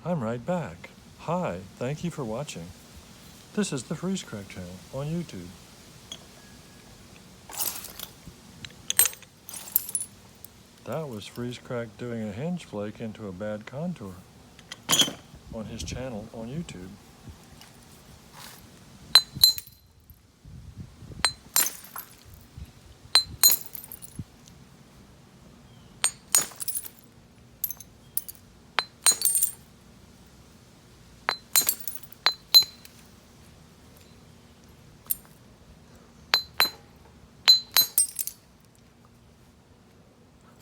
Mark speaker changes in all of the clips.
Speaker 1: I'm right back. Hi, thank you for watching. This is the Freeze Crack channel on YouTube. That was Freeze Crack doing a hinge flake into a bad contour on his channel on YouTube.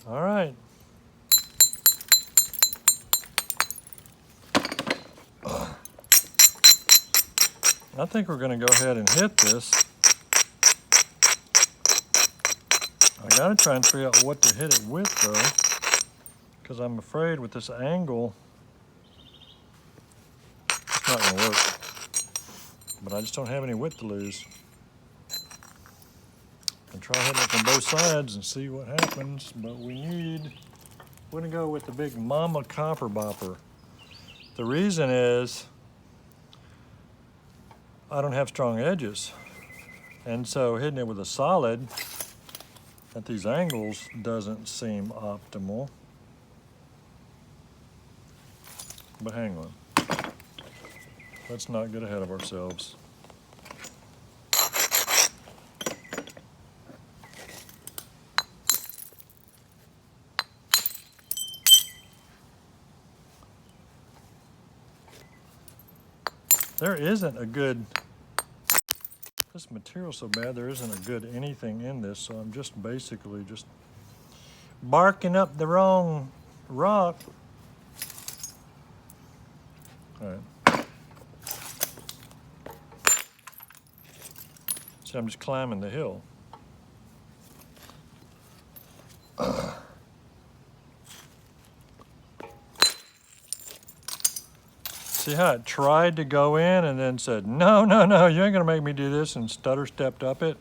Speaker 1: All right. I think we're going to go ahead and hit this. I got to try and figure out what to hit it with though, because I'm afraid with this angle, it's not going to work. But I just don't have any width to lose. And try hitting it from both sides and see what happens. But we're going to go with the big Mama Copper Bopper. The reason is I don't have strong edges. And so hitting it with a solid at these angles doesn't seem optimal. But hang on. Let's not get ahead of ourselves. There isn't a good, this material's so bad, there isn't a good anything in this, so I'm just basically just barking up the wrong rock. All right. So I'm just climbing the hill. See how it tried to go in and then said, no, no, no, you ain't gonna make me do this, and stutter stepped up it.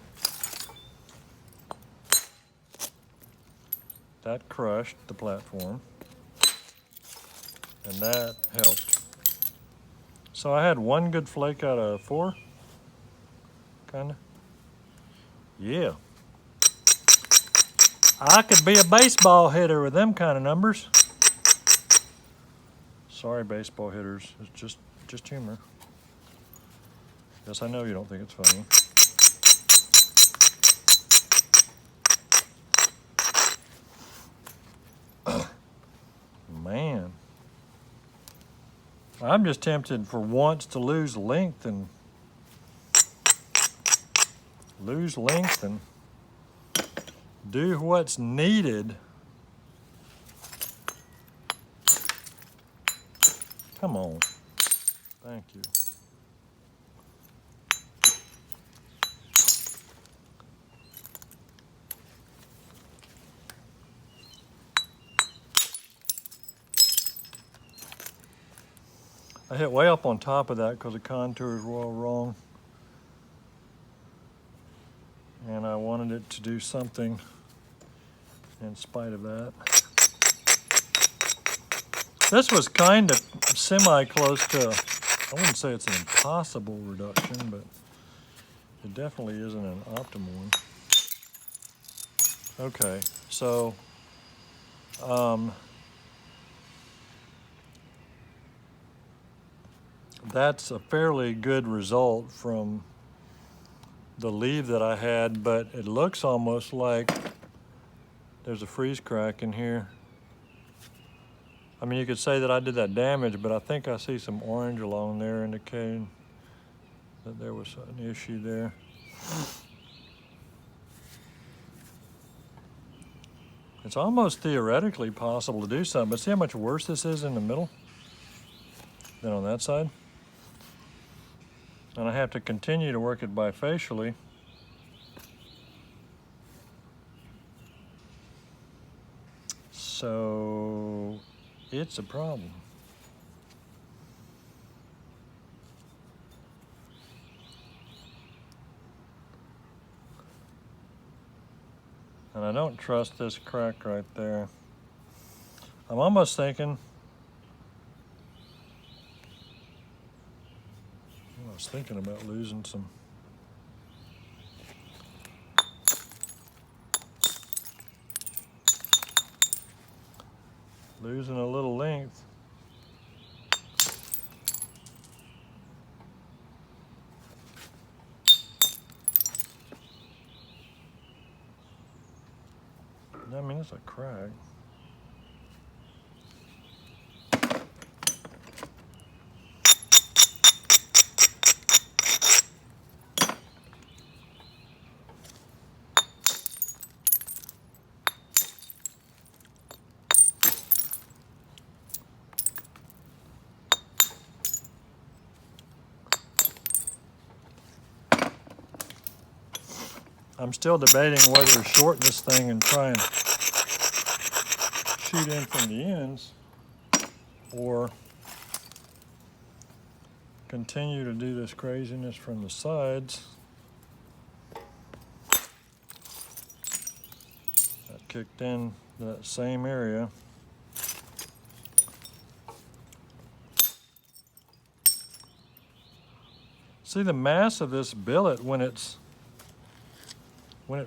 Speaker 1: That crushed the platform, and that helped. So I had one good flake out of 4, kinda. Yeah. I could be a baseball hitter with them kind of numbers. Sorry, baseball hitters, it's just humor. Yes, I know you don't think it's funny. Man. I'm just tempted for once to lose length and do what's needed. Come on. Thank you. I hit way up on top of that because the contours were all wrong. And I wanted it to do something in spite of that. This was kind of semi-close to, I wouldn't say it's an impossible reduction, but it definitely isn't an optimal one. Okay, so that's a fairly good result from the leave that I had, but it looks almost like there's a freeze crack in here. I mean, you could say that I did that damage, but I think I see some orange along there indicating that there was an issue there. It's almost theoretically possible to do something, but see how much worse this is in the middle than on that side? And I have to continue to work it bifacially. So it's a problem. And I don't trust this crack right there. I'm almost thinking was thinking about losing a little length. I mean, it's a crack. I'm still debating whether to shorten this thing and try and shoot in from the ends, or continue to do this craziness from the sides. That kicked in that same area. See, the mass of this billet, when it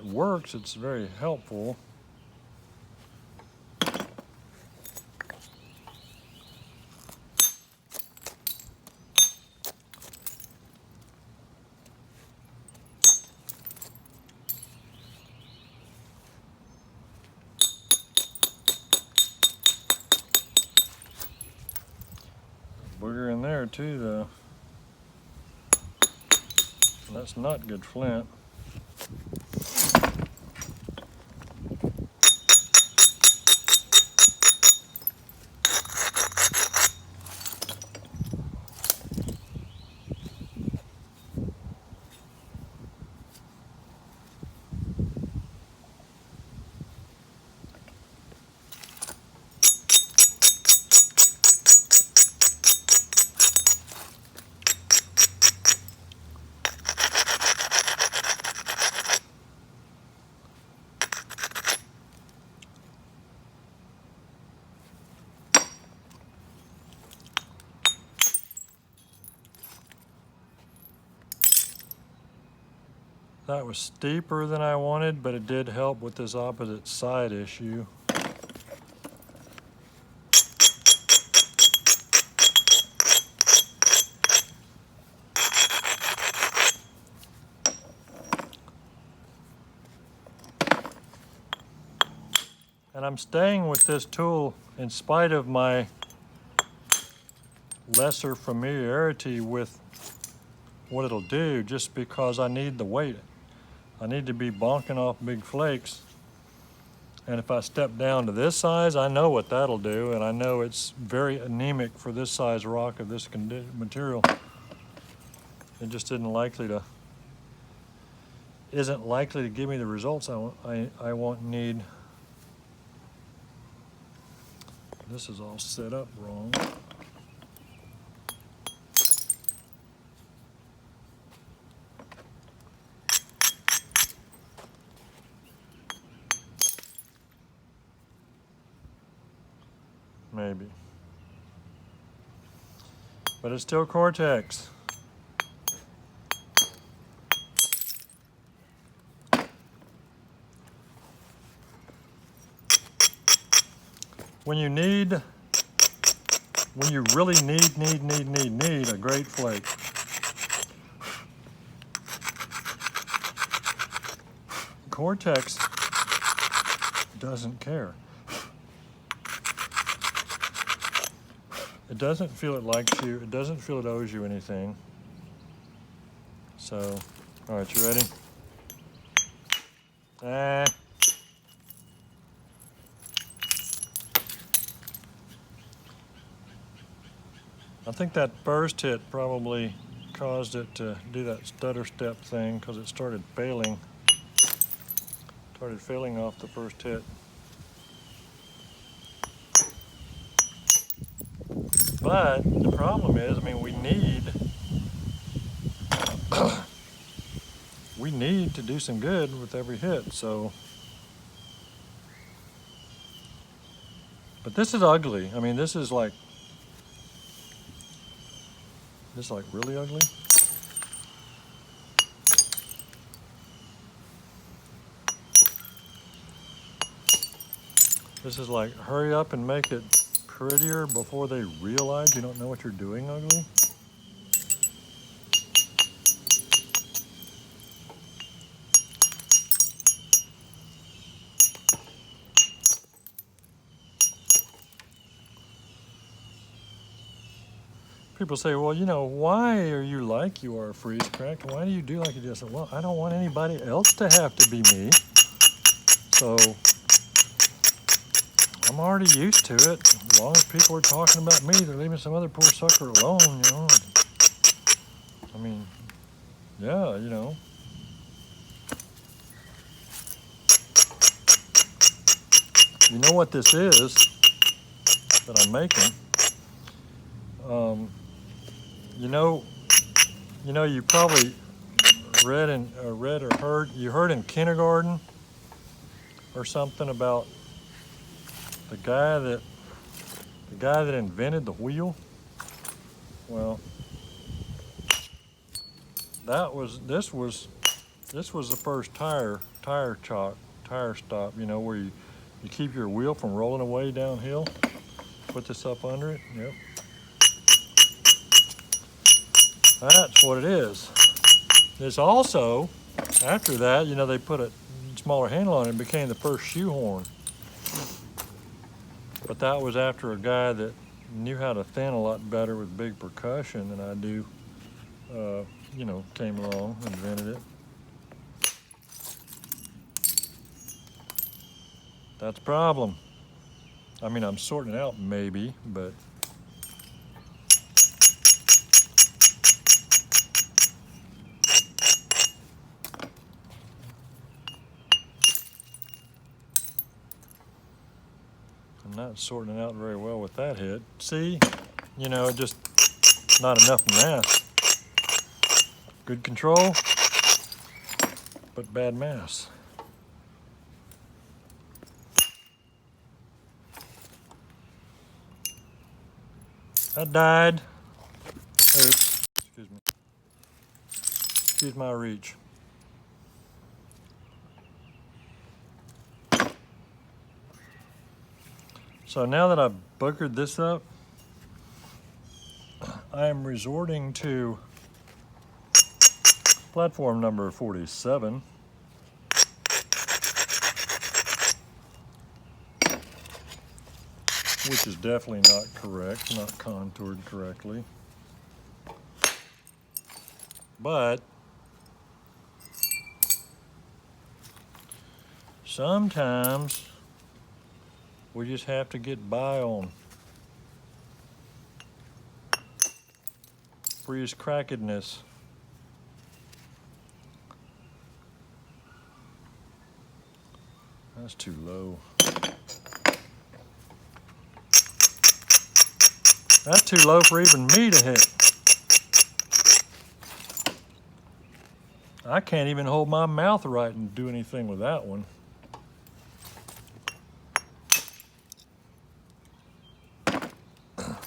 Speaker 1: works, it's very helpful. Booger in there too, though. That's not good flint. That was steeper than I wanted, but it did help with this opposite side issue. And I'm staying with this tool in spite of my lesser familiarity with what it'll do, just because I need the weight. I need to be bonking off big flakes. And if I step down to this size, I know what that'll do, and I know it's very anemic for this size rock of this material. It just isn't likely to give me the results I want need. This is all set up wrong. Maybe. But it's still Cortex. When you really need a great flake. Cortex doesn't care. It doesn't feel it likes you. It doesn't feel it owes you anything. So, all right, you ready? I think that first hit probably caused it to do that stutter step thing, because it started failing. Started failing off the first hit. But the problem is, I mean, we need to do some good with every hit, so. But this is ugly. I mean, this is like really ugly. This is like, hurry up and make it prettier before they realize you don't know what you're doing, ugly. People say, well, you know, why are you like you are, freeze cracked? Why do you do like you do? I said, well, I don't want anybody else to have to be me. So I'm already used to it. As long as people are talking about me, they're leaving some other poor sucker alone, you know. I mean, yeah, you know. You know what this is that I'm making? You know, you probably read or heard. You heard in kindergarten or something about the guy that invented the wheel. Well, this was the first tire stop. You know, where you keep your wheel from rolling away downhill. Put this up under it. Yep. That's what it is. It's also, after that, you know, they put a smaller handle on it and became the first shoehorn. But that was after a guy that knew how to thin a lot better with big percussion than I do, you know, came along and invented it. That's a problem. I mean, I'm sorting it out maybe, but I'm not sorting it out very well with that hit. See, you know, just not enough mass. Good control, but bad mass. I died. Oops, excuse me. Excuse my reach. So now that I've boogered this up, I am resorting to platform number 47. Which is definitely not correct, not contoured correctly. But sometimes we just have to get by on freeze crackedness. That's too low. That's too low for even me to hit. I can't even hold my mouth right and do anything with that one.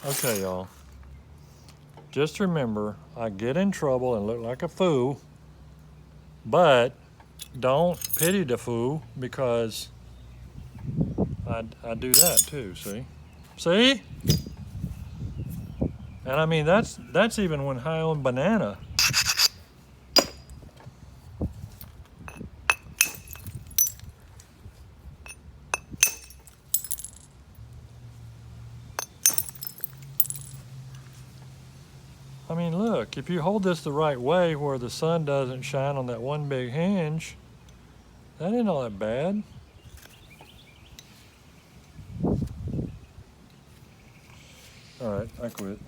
Speaker 1: Okay, y'all. Just remember, I get in trouble and look like a fool, but don't pity the fool, because I do that too, see? See? And I mean, that's even when high on banana. I mean, look, if you hold this the right way where the sun doesn't shine on that one big hinge, that ain't all that bad. All right, I quit.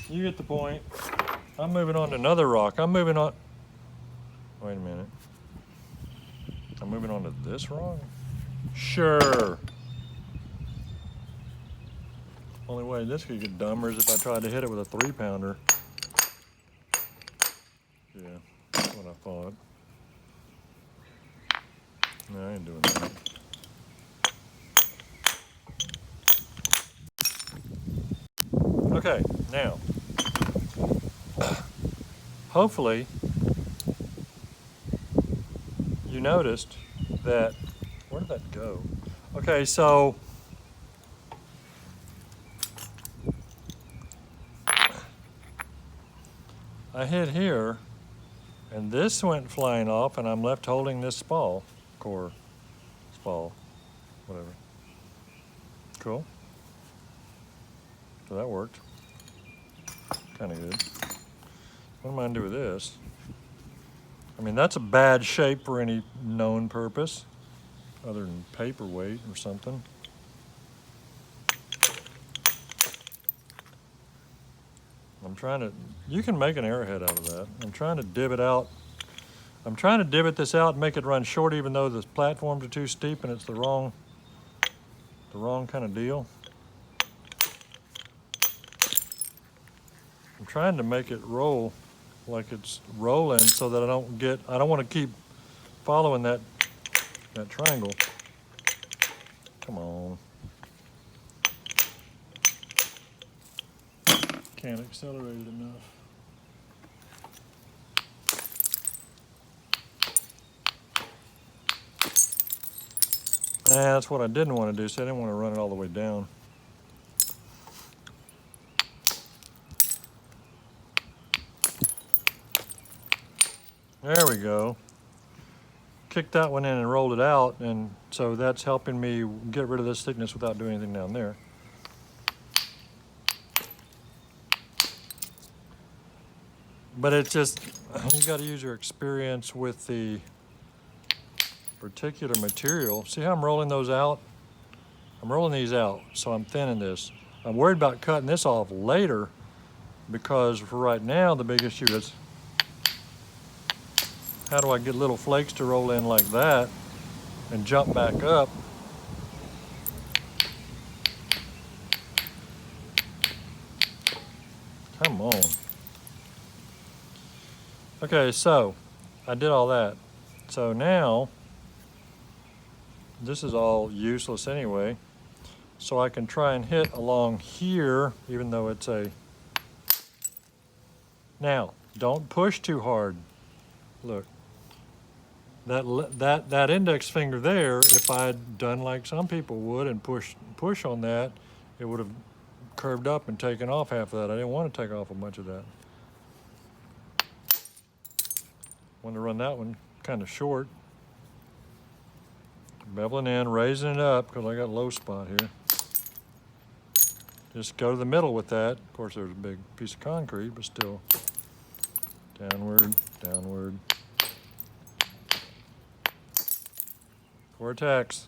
Speaker 1: You get the point. I'm moving on to another rock. I'm moving on. Wait a minute. I'm moving on to this rock? Sure. Only way this could get dumber is if I tried to hit it with a 3-pounder. Yeah, that's what I thought. No, I ain't doing that. Okay, now, hopefully you noticed that, where did that go? Oh Okay, so I hit here, and this went flying off, and I'm left holding this spall, spall, whatever. Cool. So that worked. Kind of good. What am I gonna do with this? I mean, that's a bad shape for any known purpose, other than paperweight or something. I'm trying to, you can make an arrowhead out of that. I'm trying to divot out. I'm trying to divot this out and make it run short, even though the platforms are too steep and it's the wrong kind of deal. I'm trying to make it roll like it's rolling so that I don't want to keep following that triangle. Come on. Can't accelerate it enough. That's what I didn't want to do, so I didn't want to run it all the way down. There we go. Kicked that one in and rolled it out, and so that's helping me get rid of this thickness without doing anything down there. But it's just, you got to use your experience with the particular material. See how I'm rolling those out? I'm rolling these out, so I'm thinning this. I'm worried about cutting this off later because for right now, the big issue is how do I get little flakes to roll in like that and jump back up? Come on. Okay, so I did all that. So now, this is all useless anyway. So I can try and hit along here, even though it's a... Now, don't push too hard. Look. That index finger there, if I'd done like some people would and push on that, it would have curved up and taken off half of that. I didn't want to take off a bunch of that. Want to run that one kind of short. Beveling in, raising it up because I got a low spot here. Just go to the middle with that. Of course, there's a big piece of concrete, but still. Downward, downward. Vortex.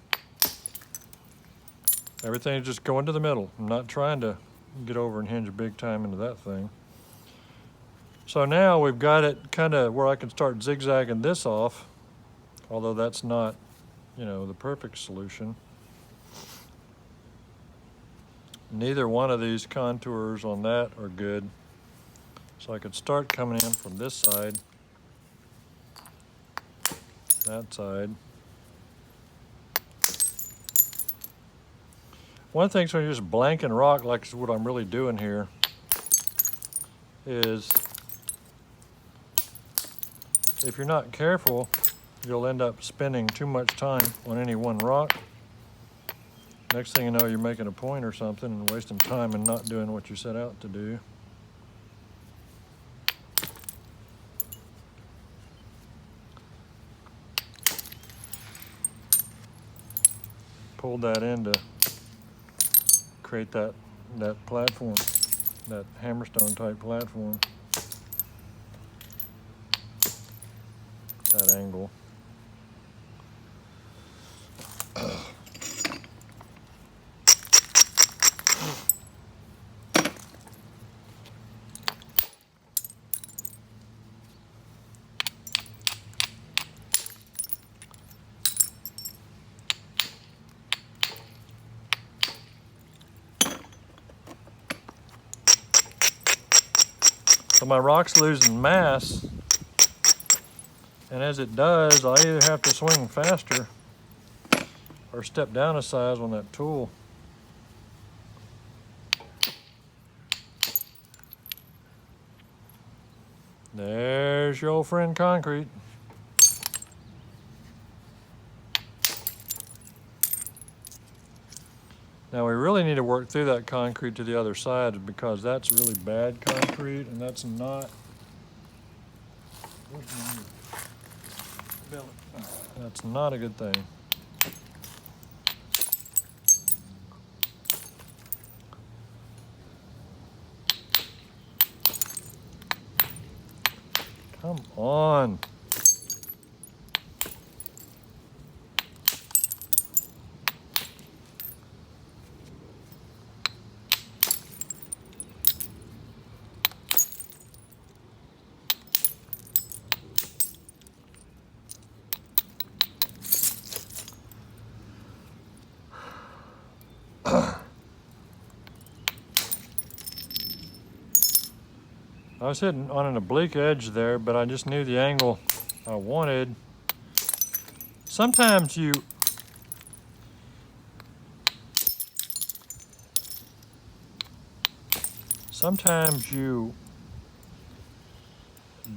Speaker 1: Everything's just going to the middle. I'm not trying to get over and hinge big time into that thing. So now we've got it kind of where I can start zigzagging this off, although that's not, you know, the perfect solution. Neither one of these contours on that are good. So I could start coming in from this side, that side. One thing, so you're just blanking rock, like what I'm really doing here, is if you're not careful, you'll end up spending too much time on any one rock. Next thing you know, you're making a point or something and wasting time and not doing what you set out to do. Pulled that in to create that platform, that hammerstone type platform. That angle. So my rock's losing mass, and as it does, I either have to swing faster or step down a size on that tool. There's your old friend concrete. Now we really need to work through that concrete to the other side because that's really bad concrete and that's not, that's not a good thing. Come on. I was hitting on an oblique edge there, but I just knew the angle I wanted. Sometimes you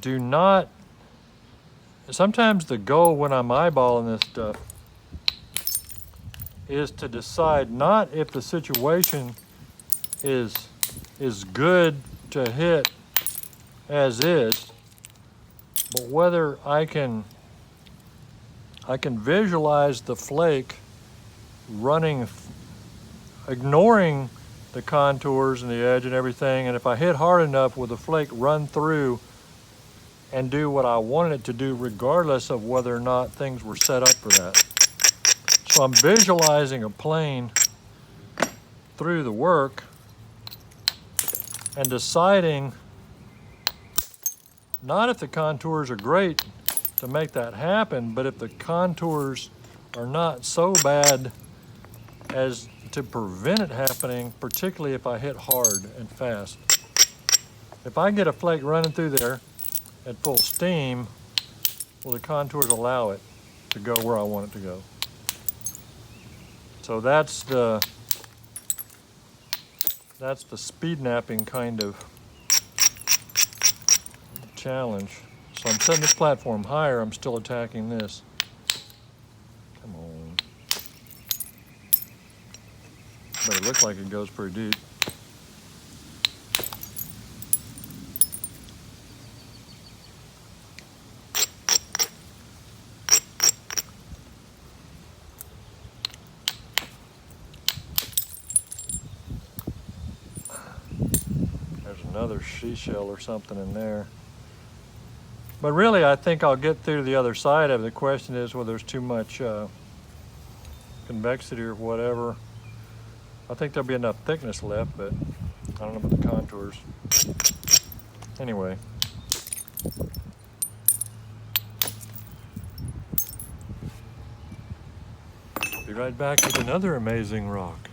Speaker 1: do not, sometimes the goal when I'm eyeballing this stuff is to decide not if the situation is good to hit as is, but whether I can visualize the flake running, ignoring the contours and the edge and everything, and if I hit hard enough, will the flake run through and do what I wanted it to do regardless of whether or not things were set up for that. So I'm visualizing a plane through the work and deciding not if the contours are great to make that happen, but if the contours are not so bad as to prevent it happening, particularly if I hit hard and fast. If I get a flake running through there at full steam, well, the contours allow it to go where I want it to go. So that's the speed napping kind of challenge. So I'm setting this platform higher, I'm still attacking this. Come on. But it looks like it goes pretty deep. There's another seashell or something in there. But really, I think I'll get through to the other side of it. The question is whether there's too much convexity or whatever. I think there'll be enough thickness left, but I don't know about the contours. Anyway. Be right back with another amazing rock.